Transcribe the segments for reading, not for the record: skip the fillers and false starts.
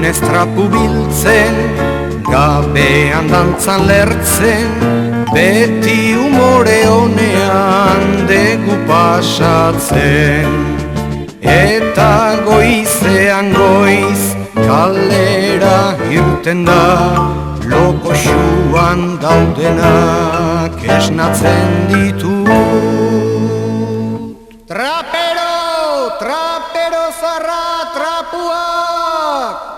ez trapu biltzen, gabean dantzan lertzen, beti umore honean degu pasatzen. Eta goizean goiz kalera irten da, loko xuan daudenak esnatzen ditu. Trapero, trapero zarra trapuak!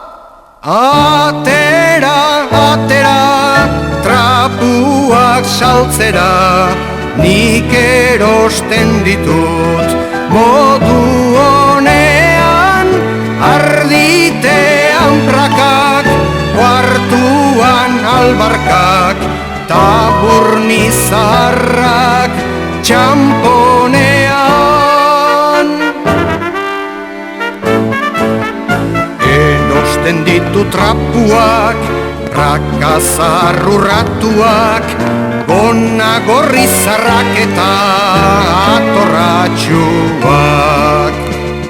Atera, atera, trapuak saltzera, nik erosten ditut modu honean, arditean prakak, kuartuan albarkak, taburnizarrak txamponean. Erosten ditu trapuak, prakazarrurratuak, gona gorrizarrak eta atorratxuak.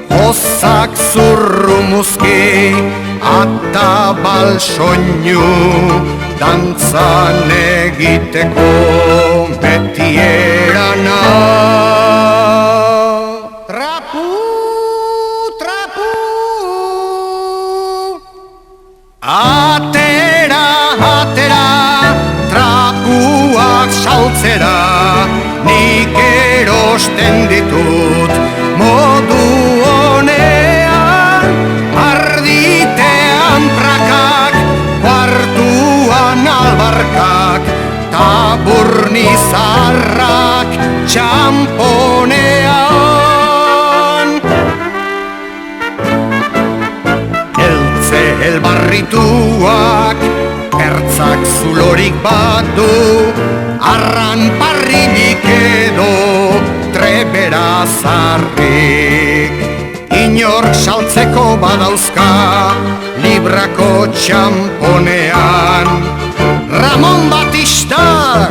Hozak zurrumuzki, atabal soinu, dantzan egiteko beti erana. Trapu, trapu, atera, atera, trapuak saltzera, nik erosten ditut modu honean, arditean prakak, kuartuan albarkak, taburnizarrak txamponean. Eltze elbarrituak, ertzak zulorik badu, arran parrilik edo trebera zarrik. Inork saltzeko badauzka, librako txamponean, Ramon Batistak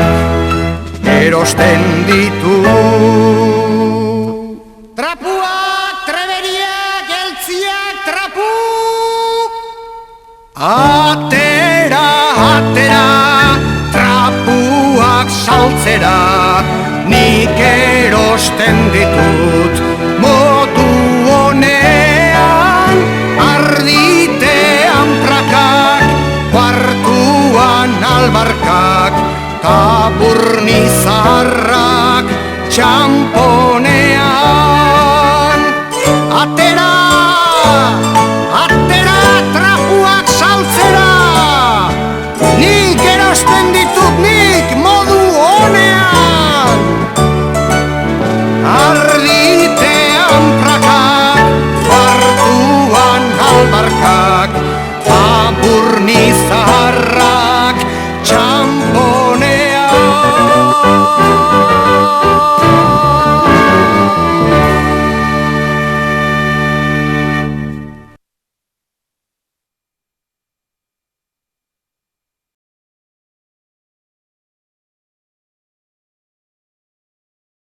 erosten ditu. Trapuak, treberiak, eltziak, trapuk! Atera, atera, trapuak saltzera, nik erosten ditut